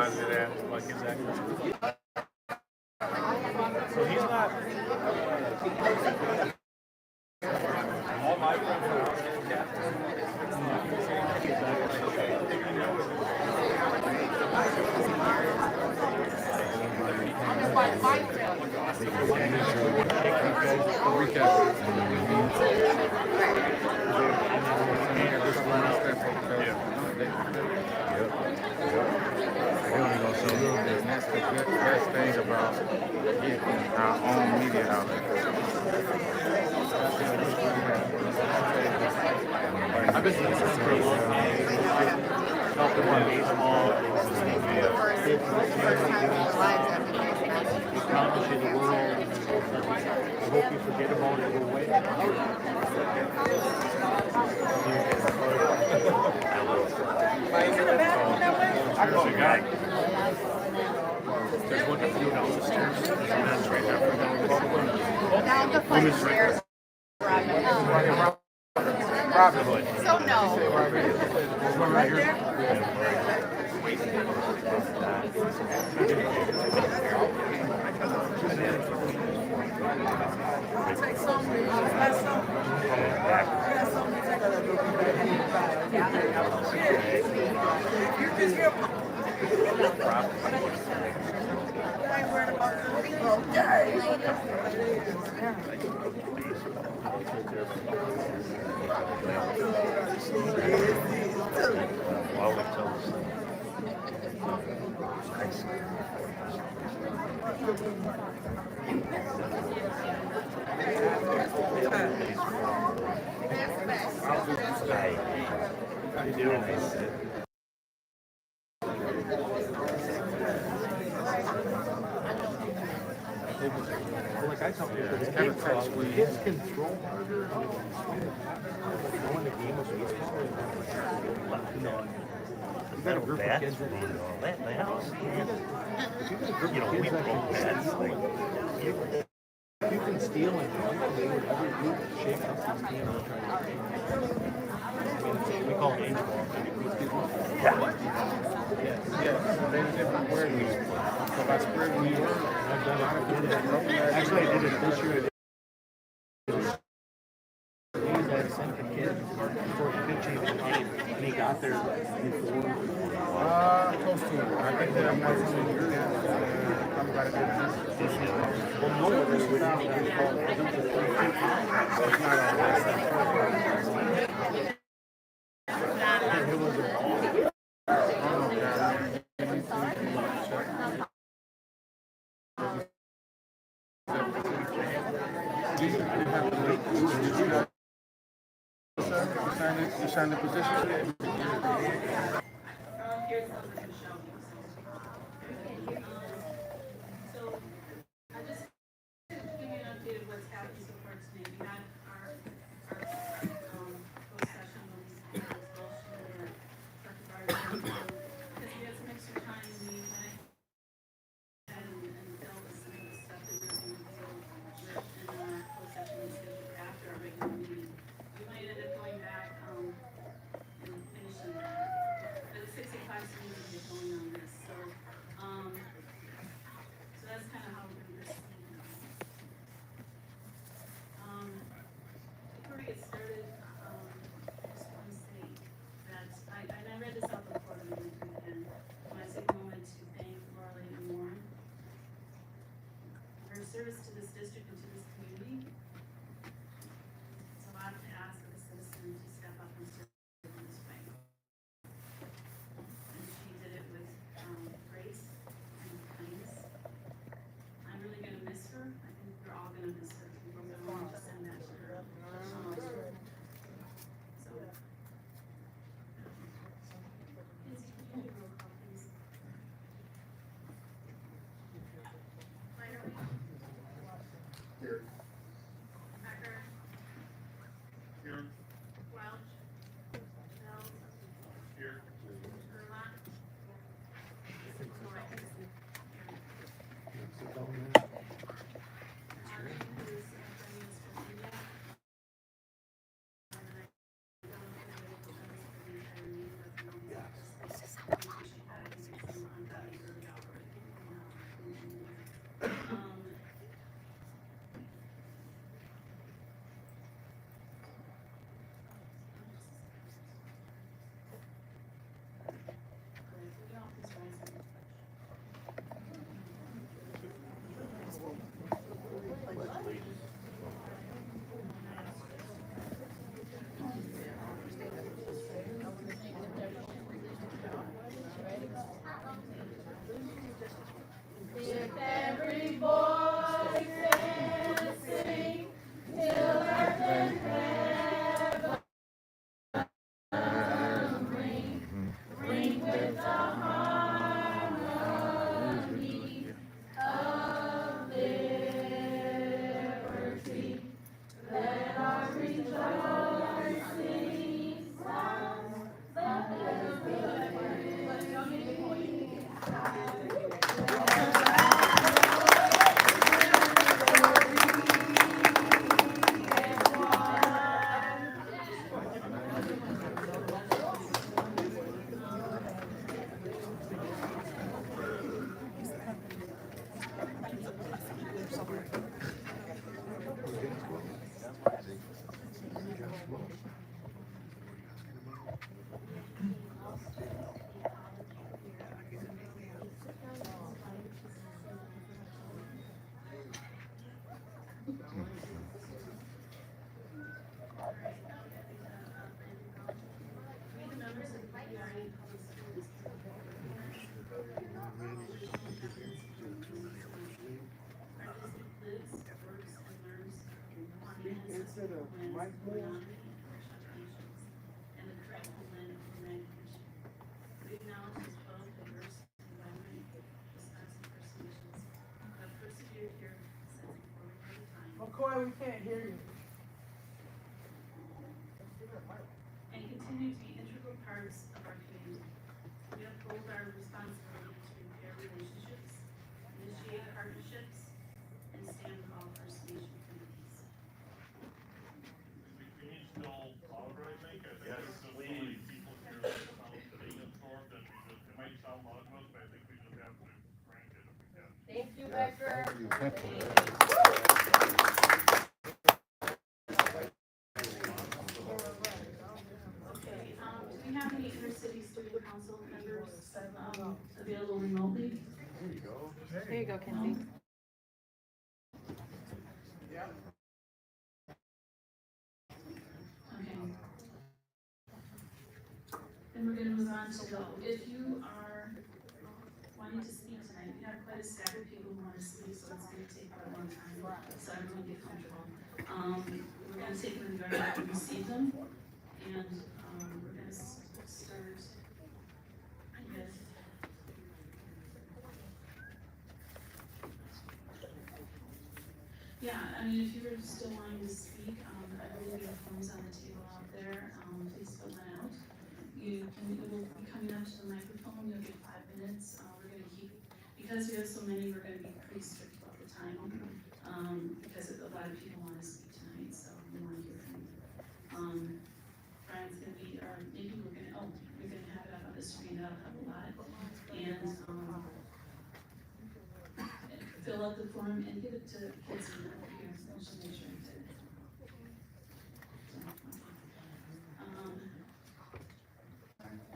positive at, like his accuracy. So he's not. All my friends are outstanding captains. That's the best thing about getting our own media outlet. I've been doing this for a long time. Helping my baseball. Accomplishing the world. I hope you forget about it and go away. There's a guy. There's one that flew down the stairs. There's a man's right there. Down the flight stairs. Robin. So no. There's one right here. Like I tell people, his control harder. Going the game of baseball. You got a group of kids that the house. You know, we broke bats. You can steal and every group shake up this team and try to we call it age ball. Yeah, there's different words. So by spring we were, I've done a lot of people that broke that. Actually, I did it this year. He's had a center kid before the pitching of the game, and he got there before. Close to it. I think that I'm not from the year now. Probably about a good month. Well, no, this would not be called. So it's not all that. It was a ball. Oh, God. You signed the position? So, I just give you an update of what's happened so far today. We had our closed session with the because we had some extra time, we went ahead and dealt with some of the stuff that we were going to deal with in our closed session we scheduled after our regular meeting. We might end up going back and finishing that. But the 65 seems to be going on this, so that's kind of how we're going to proceed now. Before we get started, I just want to say that I read this out before the meeting again. I want to take a moment to thank Laura and Warren for her service to this district and to this community. It's a lot to ask of a citizen to step up and serve in this way. And she Instead of Mike Moore. And the correct plan of the land commission. We acknowledge as well diverse environment, Wisconsin First Nations have persevered here since before we had time. McCoy, we can't hear you. And continue to be integral parts of our community. We uphold our responsibility to repair relationships, initiate partnerships, and stand with all First Nation communities. We need still loud, I think. I think there's so many people here that sound being absorbed that it might sound loud enough, but I think we just have to crank it if we can. Thank you, Becker. Okay, do we have any inter-city student council members, available remotely? There you go, Kenzie. Okay. Then we're gonna move on to go. If you are wanting to speak tonight, we have quite a stack of people who wanna speak, so it's gonna take quite a long time, so everyone get comfortable. We're gonna take them and receive them, and, we're gonna start with, yeah, I mean, if you were still wanting to speak, I believe your phone's on the table out there, please fill that out. You will be coming up to the microphone, you'll get 5 minutes, we're gonna keep, because we have so many, we're gonna be pretty strict about the time. Because a lot of people wanna speak tonight, so we wanna hear from you. Brian's gonna be, or maybe we're gonna have it up on the screen, that'll help a lot. And, fill out the form and give it to kids and here, so she'll make sure you did it.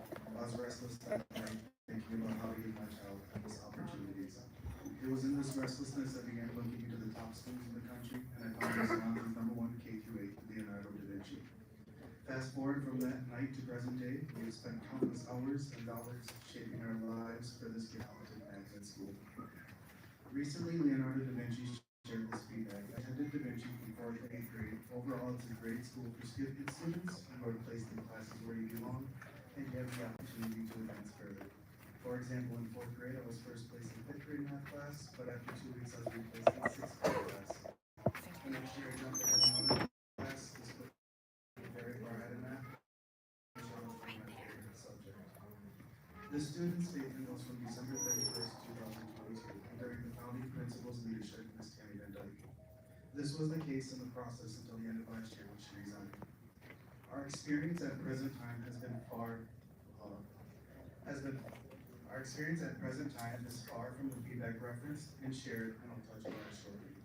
I was restless that night, thinking about how to give my child endless opportunities. It was in this restlessness I began looking into the top schools in the country, and I found Wisconsin's #1 K-8, Leonardo da Vinci. Fast forward from that night to present day, we have spent countless hours and dollars shaping our lives for this talented magnet school. Recently, Leonardo da Vinci shared this feedback. I attended Da Vinci from 4th to 8th grade. Overall, it's a great school for gifted students who are placed in classes where you belong, and you have the opportunity to advance further. For example, in 4th grade, I was first placed in 5th grade math class, but after 2 weeks, I was replaced in 6th grade class. The next year, I jumped ahead in another class. This put me very far ahead in math, which was my favorite subject. The student statement was from December 31st, 2022, and during the founding principal's leadership, Ms. Tammy Van Dyke. This was the case in the process until the end of last year when she resigned. Our experience at present time is far from the feedback referenced and shared, and I'll touch on it shortly.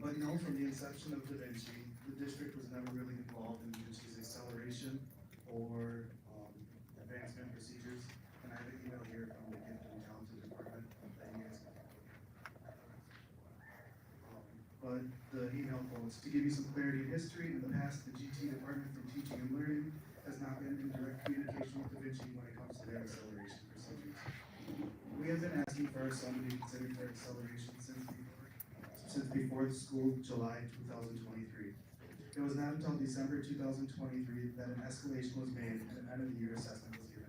But no, from the inception of Da Vinci, the district was never really involved in Da Vinci's acceleration or advancement procedures, and I have an email here from the Gifted and Talented Department that you guys can but the email quotes, to give you some clarity in history, in the past, the GT department from teaching and learning has not been in direct communication with Da Vinci when it comes to their acceleration procedures. We have been asking for our son to be considered for acceleration since before the school July 2023. It was not until December 2023 that an escalation was made and an end of the year assessment was given.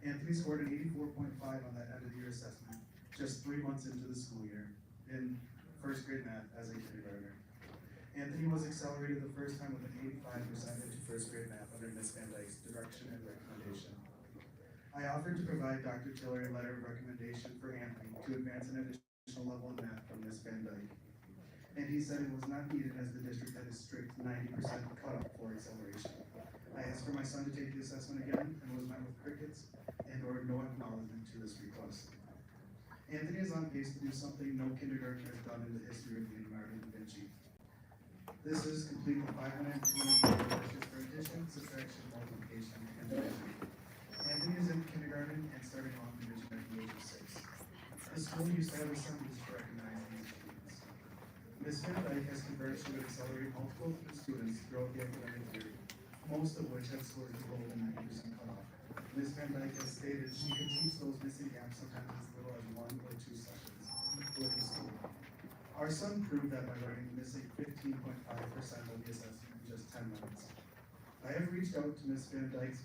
Anthony scored an 84.5 on that end of the year assessment, just 3 months into the school year, in first grade math as a kindergartner. Anthony was accelerated the first time with an 85% into first grade math under Ms. Van Dyke's direction and recommendation. I offered to provide Dr. Tiller a letter of recommendation for Anthony to advance an additional level in math from Ms. Van Dyke. And he said it was not needed as the district had a strict 90% cutoff for acceleration. I asked for my son to take the assessment again and was met with crickets and or no acknowledgement to this request. Anthony is on pace to do something no kindergarten has done in the history of Leonardo da Vinci. This is complete the 520 questions for addition, subtraction, multiplication, and division. Anthony is in kindergarten and starting off division at the age of 6. The school used to have assemblies to recognize these students. Ms. Van Dyke has converged to accelerate multiple students throughout the academic year, most of which have scored below the 90% cutoff. Ms. Van Dyke has stated she can teach those missing gaps sometimes as little as 1 or 2 sessions with the school. Our son proved that by writing the missing 15.5% of the assessment in just 10 minutes. I have reached out to Ms. Van Dyke's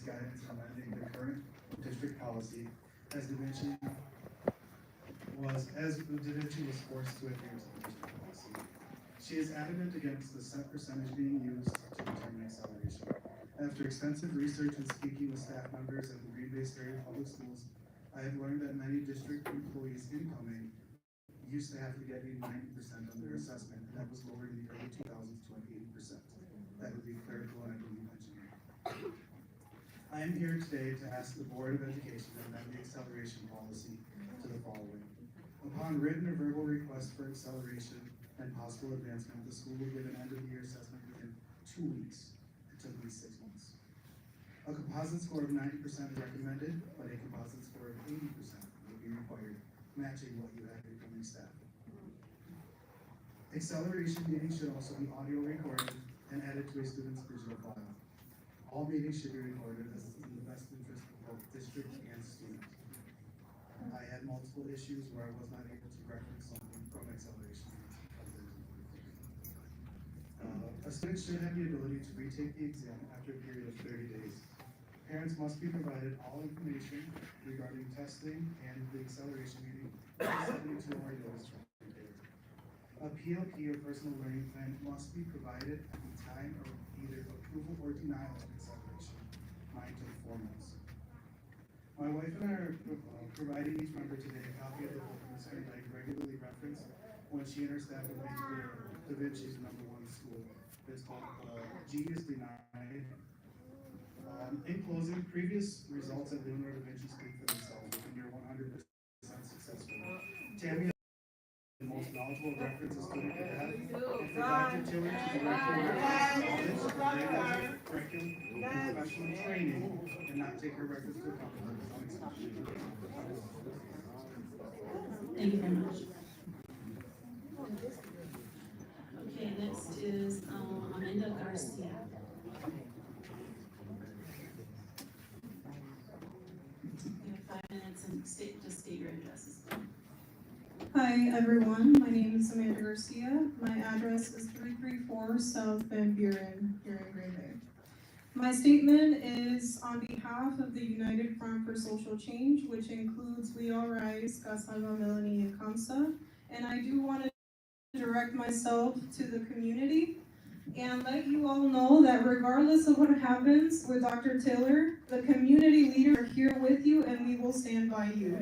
guidance in amending the current district policy as Da Vinci was forced to adhere to the district policy. She is adamant against the set percentage being used to determine acceleration. After extensive research and speaking with staff members at the Green Bay Area Public Schools, I have learned that many district employees incoming used to have to get a 90% on their assessment, and that was lowered in the early 2000s to an 80%. That would be clerical and I believe engineering. I am here today to ask the Board of Education to amend the acceleration policy to the following. Upon written or verbal request for acceleration and possible advancement, the school will give an end-of-the-year assessment within 2 weeks. It took me 6 months. A composite score of 90% is recommended, but a composite score of 80% will be required, matching what you have from your staff. Acceleration meetings should also be audio recorded and added to a student's digital file. All meetings should be recorded as in the best interest of both district and student. I had multiple issues where I was not able to reference something from acceleration. A student should have the ability to retake the exam after a period of 30 days. Parents must be provided all information regarding testing and the acceleration meeting 72 hours from the day. A PLP or personal learning plan must be provided at the time of either approval or denial of acceleration, 9 to 4 months. My wife and I are providing each member today a copy of the book Ms. Van Dyke regularly referenced when she and her staff would make Da Vinci's #1 school. It's called G is Denied. In closing, previous results at Leonardo da Vinci speak for themselves when you're 100% successful. Tammy is the most knowledgeable reference a student could have, and for Dr. Tiller to directly reference knowledge, curriculum, and professional training, and not take her reference to account for is unacceptable. Thank you very much. Okay, next is Amanda Garcia. You have 5 minutes and just state your addresses. Hi everyone, my name is Amanda Garcia. My address is 334 South Van Buren here in Green Bay. My statement is on behalf of the United Front for Social Change, which includes We All Rise, Kasama, Melanie, and Kamsa. And I do want to direct myself to the community and let you all know that regardless of what happens with Dr. Tiller, the community leaders are here with you and we will stand by you.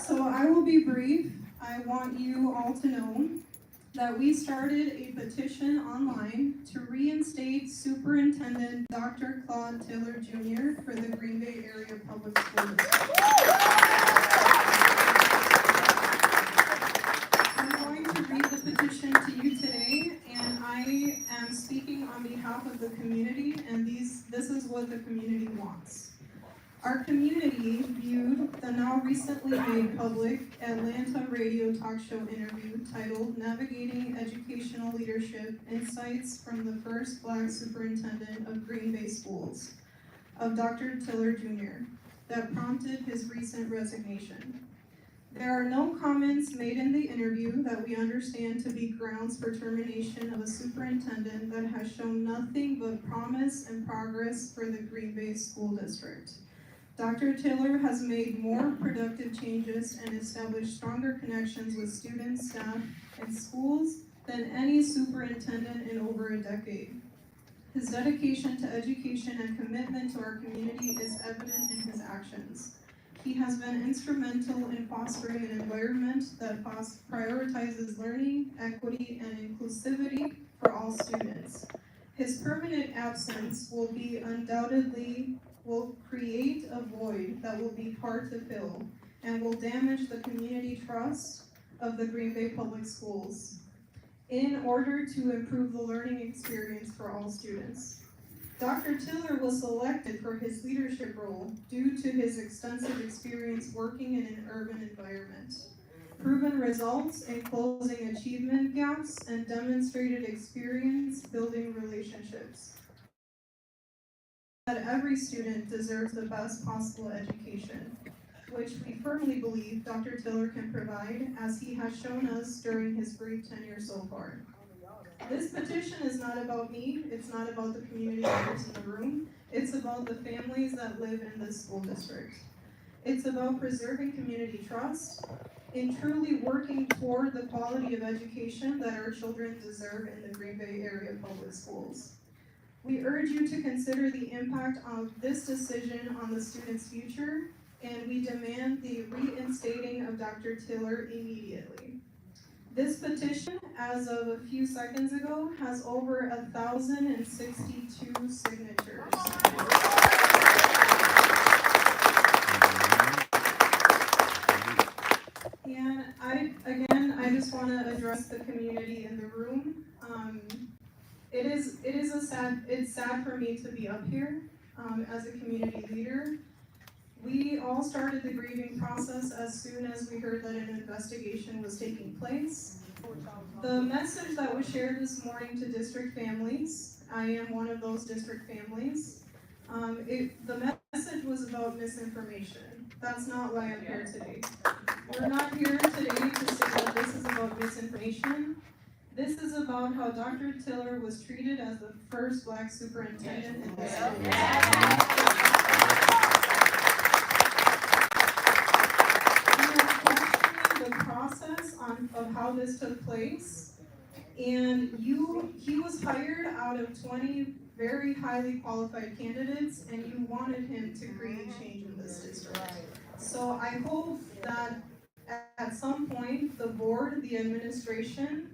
So I will be brief. I want you all to know that we started a petition online to reinstate Superintendent Dr. Claude Tiller Jr. for the Green Bay Area Public Schools. I'm going to read the petition to you today, and I am speaking on behalf of the community, and this is what the community wants. Our community viewed the now recently made public Atlanta radio talk show interview titled Navigating Educational Leadership: Insights from the First Black Superintendent of Green Bay Schools of Dr. Tiller Jr. that prompted his recent resignation. There are no comments made in the interview that we understand to be grounds for termination of a superintendent that has shown nothing but promise and progress for the Green Bay School District. Dr. Tiller has made more productive changes and established stronger connections with students, staff, and schools than any superintendent in over a decade. His dedication to education and commitment to our community is evident in his actions. He has been instrumental in fostering an environment that prioritizes learning, equity, and inclusivity for all students. His permanent absence will create a void that will be hard to fill and will damage the community trust of the Green Bay Public Schools in order to improve the learning experience for all students. Dr. Tiller was selected for his leadership role due to his extensive experience working in an urban environment, proven results in closing achievement gaps, and demonstrated experience building relationships. That every student deserves the best possible education, which we firmly believe Dr. Tiller can provide, as he has shown us during his brief tenure so far. This petition is not about me, it's not about the community members in the room, it's about the families that live in this school district. It's about preserving community trust, in truly working toward the quality of education that our children deserve in the Green Bay area public schools. We urge you to consider the impact of this decision on the student's future, and we demand the reinstating of Dr. Tiller immediately. This petition, as of a few seconds ago, has over 1,062 signatures. And I just want to address the community in the room. It's sad for me to be up here as a community leader. We all started the grieving process as soon as we heard that an investigation was taking place. The message that was shared this morning to district families, I am one of those district families, the message was about misinformation. That's not why I'm here today. We're not here today to say that this is about misinformation. This is about how Dr. Tiller was treated as the first Black superintendent in this school. The process of how this took place, and he was hired out of 20 very highly qualified candidates, and you wanted him to create change in this district. So I hope that at some point the board, the administration,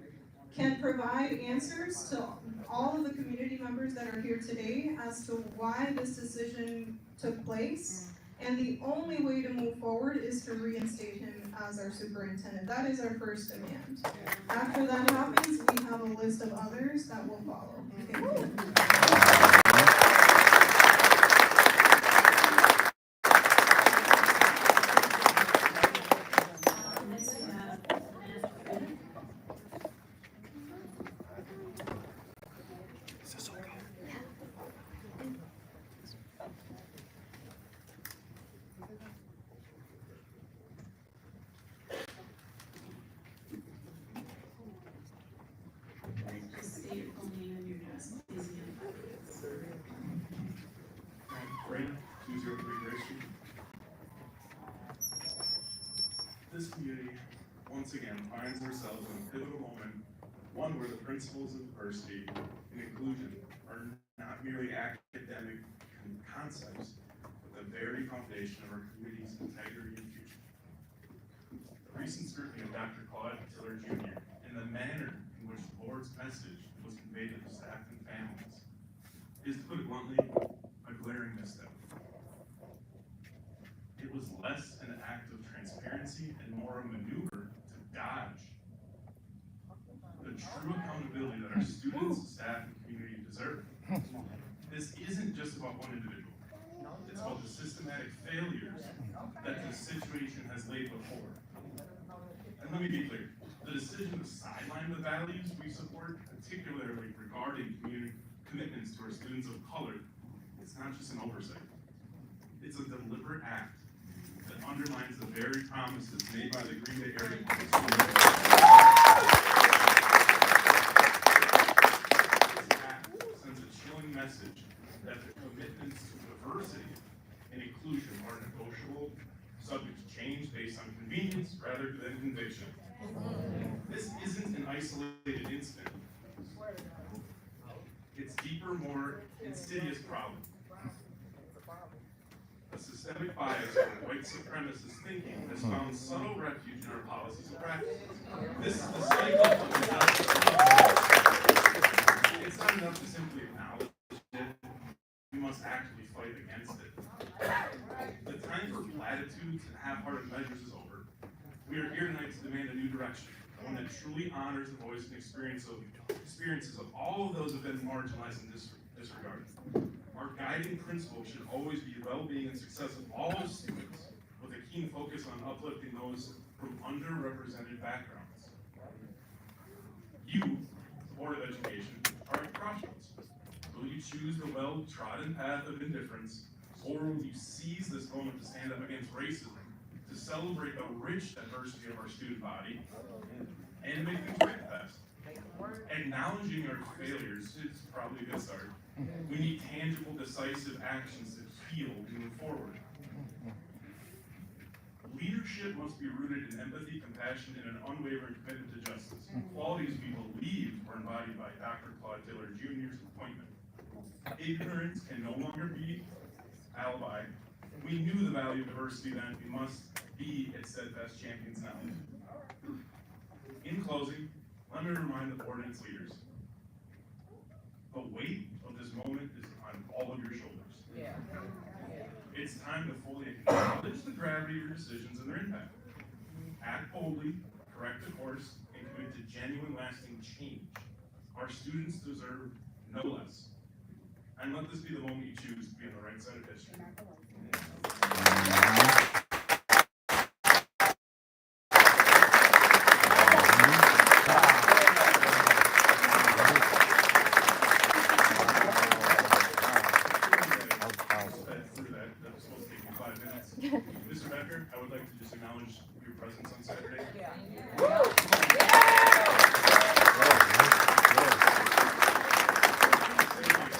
can provide answers to all of the community members that are here today as to why this decision took place. And the only way to move forward is to reinstate him as our superintendent. That is our first demand. After that happens, we have a list of others that will follow. Thank you. Just state your full name and your address, please again. Frank, 203 Grace Street. This community, once again, finds ourselves in a pivotal moment, one where the principles of diversity and inclusion are not merely academic concepts, but the very foundation of our community's integrity and future. The recent scrutiny of Dr. Tiller Jr. and the manner in which the board's message was conveyed to the staff and families is, to put it bluntly, a glaring misstep. It was less an act of transparency and more a maneuver to dodge the true accountability that our students, staff, and community deserve. This isn't just about one individual. It's about the systematic failures that the situation has laid before. And let me be clear, the decision to sideline the values we support, particularly regarding community commitments to our students of color, it's not just an oversight. It's a deliberate act that undermines the very promises made by the Green Bay area public school. This act sends a chilling message that the commitments to diversity and inclusion are negotiable, subject to change based on convenience rather than conviction. This isn't an isolated incident. It's deeper, more insidious problem. A systemic bias of white supremacist thinking has found subtle refuge in our policies and practices. This is the cycle of injustice. It's not enough to simply acknowledge it. We must actively fight against it. The time for platitudes and half-hearted measures is over. We are here tonight to demand a new direction, one that truly honors the voice and experiences of all of those who have been marginalized and disregarded. Our guiding principle should always be the well-being and success of all students, with a keen focus on uplifting those from underrepresented backgrounds. You, the Board of Education, are at crossroads. Will you choose the well-trodden path of indifference, or will you seize this moment to stand up against racism, to celebrate the rich diversity of our student body, and make things right fast? Acknowledging our failures is probably a good start. We need tangible, decisive actions that heal and move forward. Leadership must be rooted in empathy, compassion, and an unwavering commitment to justice, qualities we believe were embodied by Dr. DrTiller Jr.'s appointment. Ignorance can no longer be alibi. We knew the value of diversity then. We must be its steadfast champions now. In closing, let me remind the board and its leaders, the weight of this moment is on all of your shoulders. Yeah. It's time to fully acknowledge the gravity of your decisions and their impact. Act boldly, correct the course, and commit to genuine, lasting change. Our students deserve no less. And let this be the moment you choose to be on the right side of history. Mr. Becker, I would like to just acknowledge your presence on Saturday.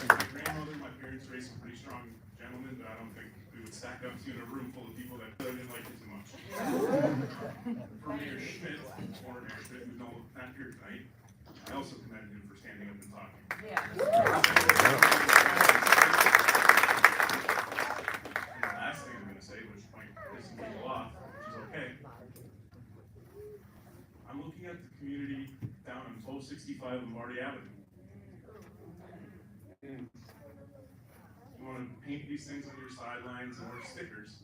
My grandmother, my parents raised some pretty strong gentlemen, but I don't think we would stack up to in a room full of people that didn't like it too much. For Mayor Schmidt, former Mayor Schmidt, who's not here tonight, I also commend him for standing up and talking. Yeah. And the last thing I'm going to say, which might piss some people off, which is okay. I'm looking at the community down on 1265 Lombardi Avenue. You want to paint these things on your sidelines and wear stickers.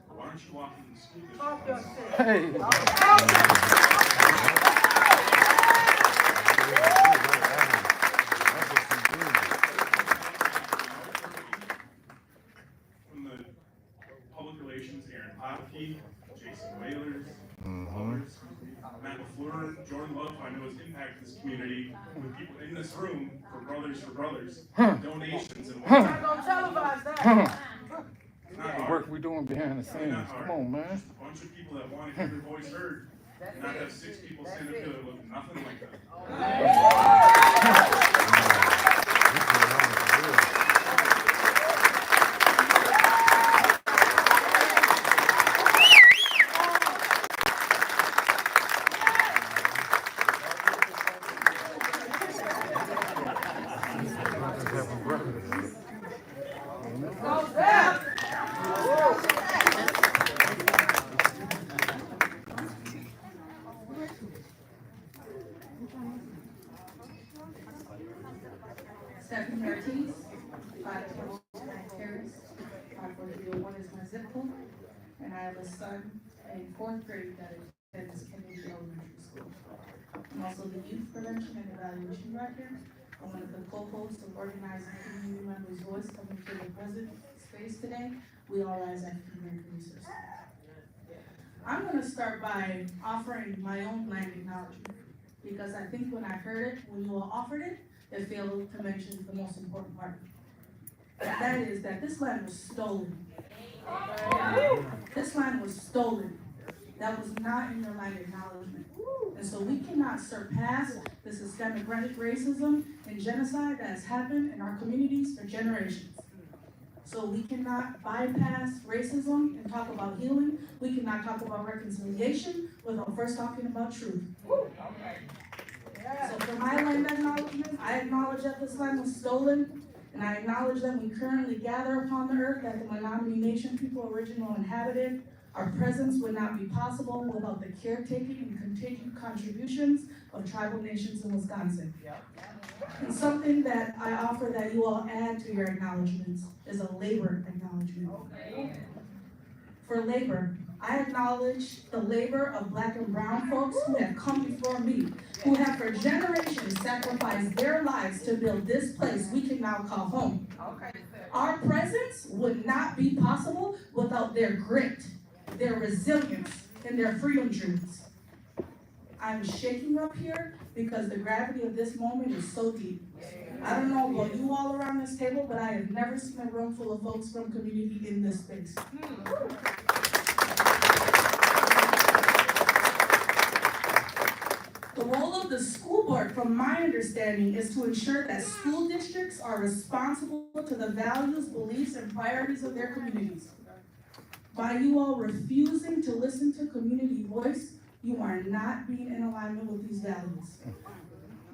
But why don't you walk into the school from the public relations, Aaron Popke, Jason Whalers, others, Matt LaFleur, Jordan Love, I know has impacted this community with people in this room for Brothers, donations and whatnot. The work we're doing behind the scenes. Come on, man. Just a bunch of people that want to hear their voice heard, not have 6 people stand up here that look nothing like that. Stephanie Ortiz, 541 Terrace, 54301 is my zip code, and I have a son in 4th grade that attends Kennedy Elementary School. I'm also the Youth Prevention and Evaluation Director. I'm one of the co-hosts of organizing Community Members' Voice coming to the present space today. We all rise African American Resource. I'm going to start by offering my own blank acknowledgement, because I think when I heard it, when you all offered it, it failed to mention the most important part. That is that this land was stolen. This land was stolen. That was not in your land acknowledgement. And so we cannot surpass the systemic racism and genocide that has happened in our communities for generations. So we cannot bypass racism and talk about healing. We cannot talk about reconciliation without first talking about truth. So for my land acknowledgement, I acknowledge that this land was stolen, and I acknowledge that we currently gather upon the earth that the Menominee Nation people originally inhabited. Our presence would not be possible without the caretaking and continued contributions of tribal nations in Wisconsin. And something that I offer that you all add to your acknowledgements is a labor acknowledgement. For labor, I acknowledge the labor of Black and brown folks who have come before me, who have for generations sacrificed their lives to build this place we can now call home. Our presence would not be possible without their grit, their resilience, and their freedom dreams. I'm shaking up here because the gravity of this moment is so deep. I don't know about you all around this table, but I have never seen a room full of folks from community in this space. The role of the school board, from my understanding, is to ensure that school districts are responsible to the values, beliefs, and priorities of their communities. By you all refusing to listen to community voice, you are not being in alignment with these values.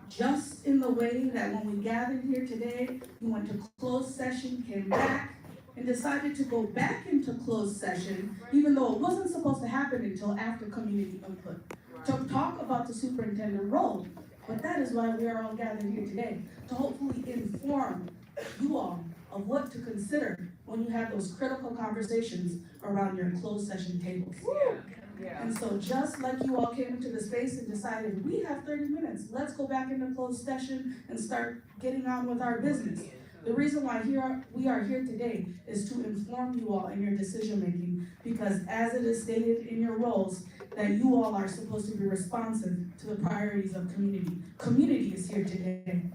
Just in the way that when we gathered here today, you went to closed session, came back, and decided to go back into closed session, even though it wasn't supposed to happen until after community input, to talk about the superintendent role. But that is why we are all gathered here today, to hopefully inform you all of what to consider when you have those critical conversations around your closed session tables. And so just like you all came into the space and decided, we have 30 minutes, let's go back into closed session and start getting on with our business. The reason why we are here today is to inform you all in your decision making, because as it is stated in your roles, that you all are supposed to be responsive to the priorities of community. Community is here today.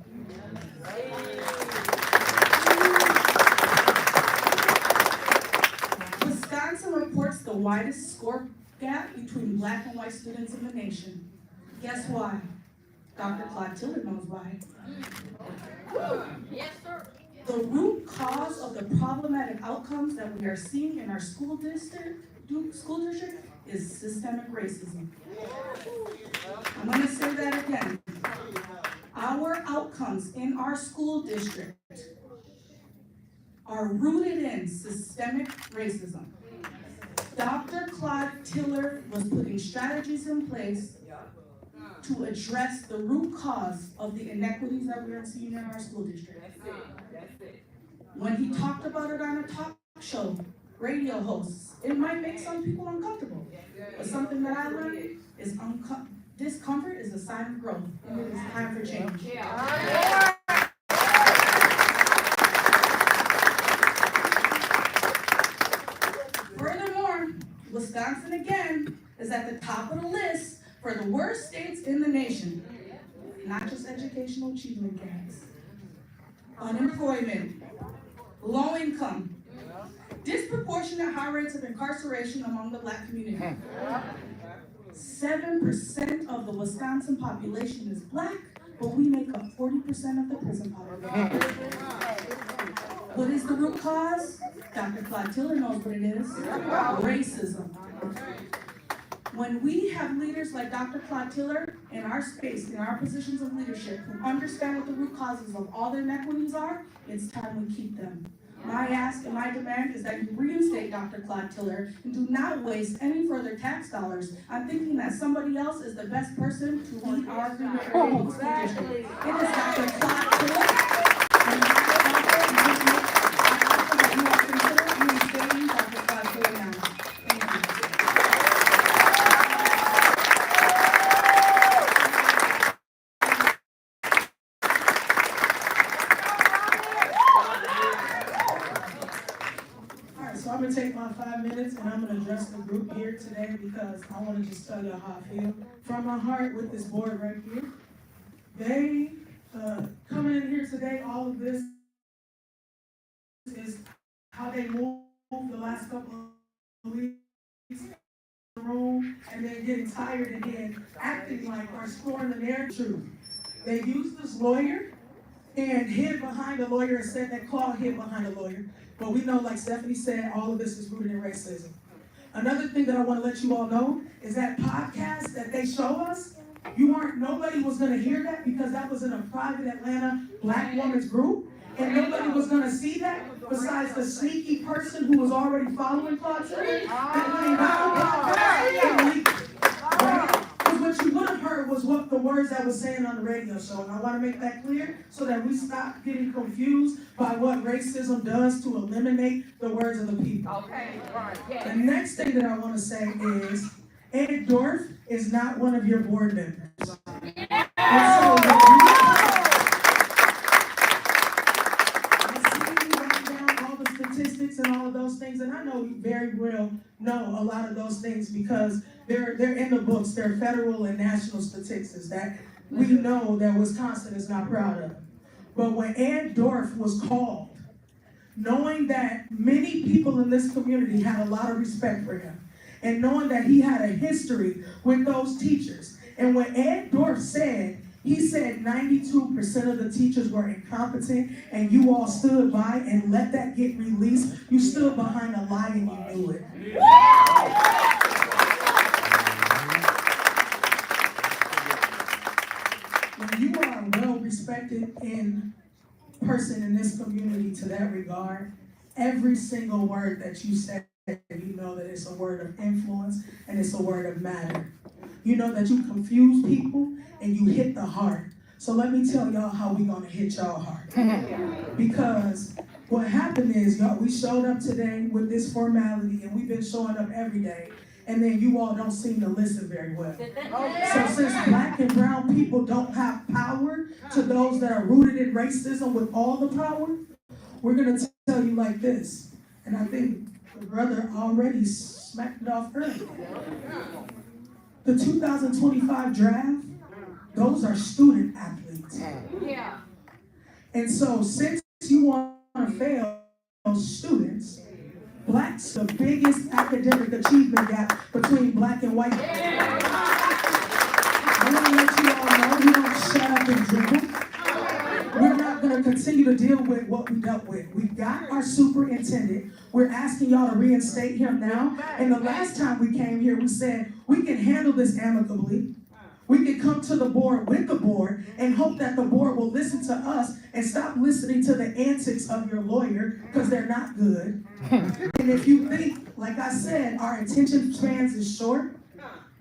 Wisconsin reports the widest score gap between Black and white students in the nation. Guess why? Dr. DrTiller knows why. Yes, sir. The root cause of the problematic outcomes that we are seeing in our school district is systemic racism. I'm going to say that again. Our outcomes in our school district are rooted in systemic racism. Dr. DrTiller was putting strategies in place to address the root cause of the inequities that we are seeing in our school district. When he talked about it on a talk show, radio hosts, it might make some people uncomfortable. But something that I learned is discomfort is a sign of growth, and it is time for change. Furthermore, Wisconsin again is at the top of the list for the worst states in the nation. Not just educational achievement gaps. Unemployment, low income, disproportionate high rates of incarceration among the Black community. 7% of the Wisconsin population is Black, but we make up 40% of the prison population. What is the root cause? Dr. DrTiller knows what it is. Racism. When we have leaders like Dr. DrTiller in our space, in our positions of leadership, who understand what the root causes of all the inequities are, it's time we keep them. My ask and my demand is that you reinstate Dr. DrTiller and do not waste any further tax dollars on thinking that somebody else is the best person to lead our community school district. It is Dr. DrTiller. And I offer that you all consider reinstating Dr. DrTiller now. Thank you. So I'm gonna take my 5 minutes and I'm gonna address the group here today because I wanna just tell you how I feel from my heart with this board right here. They coming in here today, all of this last couple of weeks in the room and then getting tired and then acting like or scoring their truth. They used this lawyer and hid behind a lawyer and said that Claude hid behind a lawyer. But we know, like Stephanie said, all of this is rooted in racism. Another thing that I want to let you all know is that podcast that they show us, nobody was going to hear that because that was in a private Atlanta Black women's group. And nobody was going to see that besides the sneaky person who was already following Claude Tiller. Because what you would have heard was what the words I was saying on the radio show. And I want to make that clear so that we stop getting confused by what racism does to eliminate the words of the people. Okay, right. Yeah. The next thing that I want to say is Ed Dorff is not one of your board members. And so statistics and all of those things, and I know you very well know a lot of those things because they're in the books. They're federal and national statistics that we know that Wisconsin is not proud of. But when Ed Dorff was called, knowing that many people in this community had a lot of respect for him, and knowing that he had a history with those teachers, and when Ed Dorff said, he said 92% of the teachers were incompetent, and you all stood by and let that get released. You stood behind a lie and you knew it. When you are a well-respected person in this community to that regard, every single word that you said, you know that it's a word of influence and it's a word of matter. You know that you confuse people and you hit the heart. So let me tell y'all how we gonna hit y'all heart. Because what happened is, y'all, we showed up today with this formality and we've been showing up every day. And then you all don't seem to listen very well. So since Black and brown people don't have power to those that are rooted in racism with all the power, we're gonna tell you like this. And I think the brother already smacked it off earlier. The 2025 draft, those are student athletes. Yeah. And so since you want to fail those students, Blacks, the biggest academic achievement gap between Black and white people. I want to let you all know we don't shut up and dribble. We're not going to continue to deal with what we dealt with. We got our superintendent. We're asking y'all to reinstate him now. And the last time we came here, we said we can handle this amicably. We can come to the board with the board and hope that the board will listen to us and stop listening to the antics of your lawyer because they're not good. And if you think, like I said, our attention spans is short,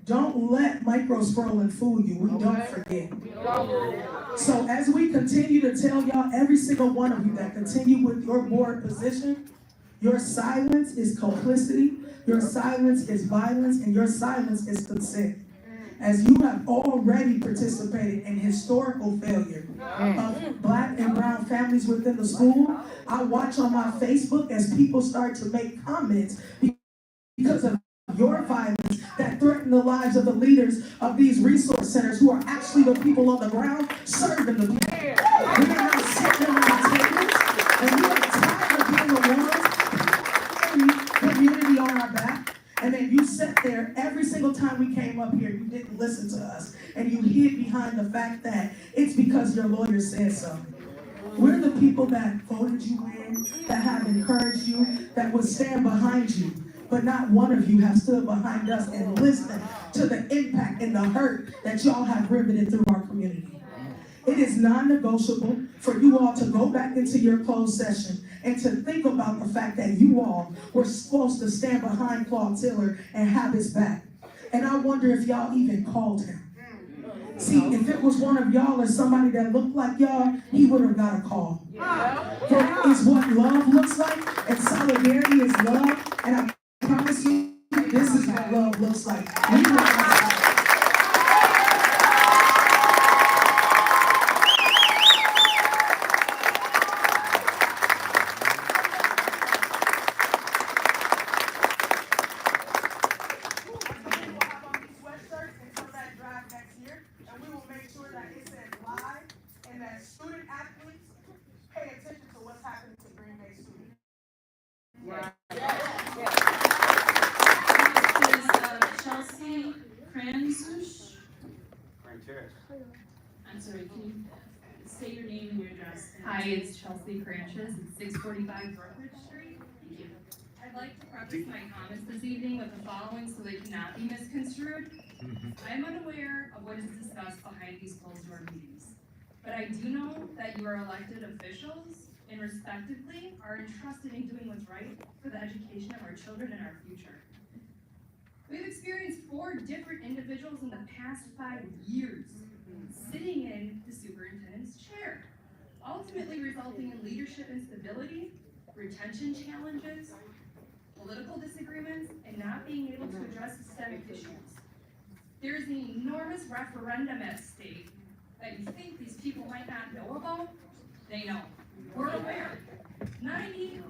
don't let micro-scrolling fool you. We don't forget. So as we continue to tell y'all, every single one of you that continue with your board position, your silence is complicity, your silence is violence, and your silence is consent. As you have already participated in historical failure of Black and brown families within the school, I watch on my Facebook as people start to make comments because of your violence that threaten the lives of the leaders of these resource centers who are actually the people on the ground serving the people. We are not sitting on the tables, and we are tired of being the ones community on our back. And then you sat there every single time we came up here, you didn't listen to us. And you hid behind the fact that it's because your lawyer said something. We're the people that voted you in, that have encouraged you, that would stand behind you. But not one of you have stood behind us and listened to the impact and the hurt that y'all have riveted through our community. It is non-negotiable for you all to go back into your closed session and to think about the fact that you all were supposed to stand behind Claude Tiller and have his back. And I wonder if y'all even called him. See, if it was one of y'all or somebody that looked like y'all, he would have got a call. That is what love looks like, and solidarity is love. And I promise you, this is what love looks like. Student athletes pay attention to what's happening to Green Bay students. you address? Hi, it's Chelsea Cranches at 645 Brookridge Street. Thank you. I'd like to preface my comments this evening with the following so they cannot be misconstrued. I am unaware of what is discussed behind these closed door meetings, but I do know that you are elected officials and respectively are entrusted in doing what's right for the education of our children and our future. We've experienced 4 different individuals in the past 5 years sitting in the superintendent's chair, ultimately resulting in leadership instability, retention challenges, political disagreements, and not being able to address systemic issues. There is an enormous referendum at stake that you think these people might not know about. They know. We're aware. $90+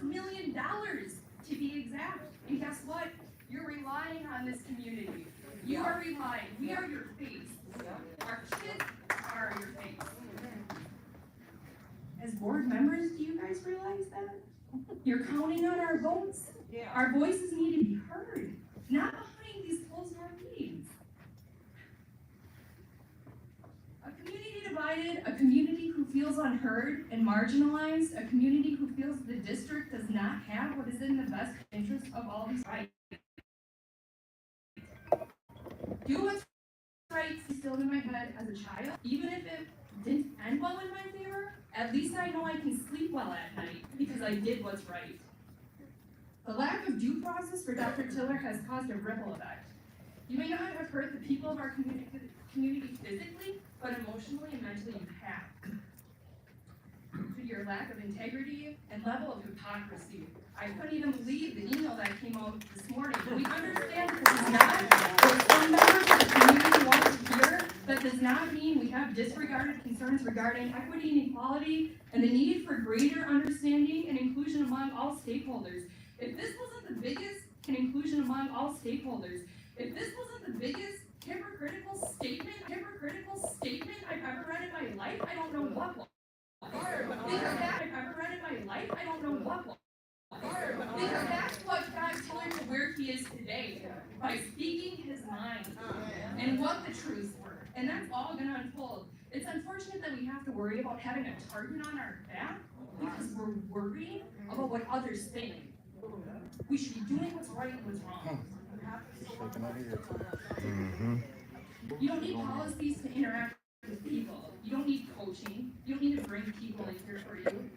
million to be exact. And guess what? You're relying on this community. You are relying. We are your face. Our kids are your face. As board members, do you guys realize that? You're counting on our votes. Our voices need to be heard, not behind these closed door meetings. A community divided, a community who feels unheard and marginalized, a community who feels the district does not have what is in the best interest of all these rights. Do what's right instilled in my head as a child, even if it didn't end well in my favor, at least I know I can sleep well at night because I did what's right. The lack of due process for DrTiller has caused a ripple effect. You may not have hurt the people of our community physically, but emotionally and mentally you have. Due to your lack of integrity and level of hypocrisy, I couldn't even believe the email that came out this morning. We understand that this is not what some members of the community want to hear. That does not mean we have disregarded concerns regarding equity and equality and the need for greater understanding and inclusion among all stakeholders. If this wasn't the biggest inclusion among all stakeholders, if this wasn't the biggest hypocritical statement I've ever read in my life, I don't know what was. Because that I've ever read in my life, I don't know what was. Because that's what got Tiller to where he is today, by speaking his mind and what the truths were. And that's all gonna unfold. It's unfortunate that we have to worry about having a target on our back because we're worried about what others think. We should be doing what's right and what's wrong. You don't need policies to interact with people. You don't need coaching. You don't need to bring people in here for you.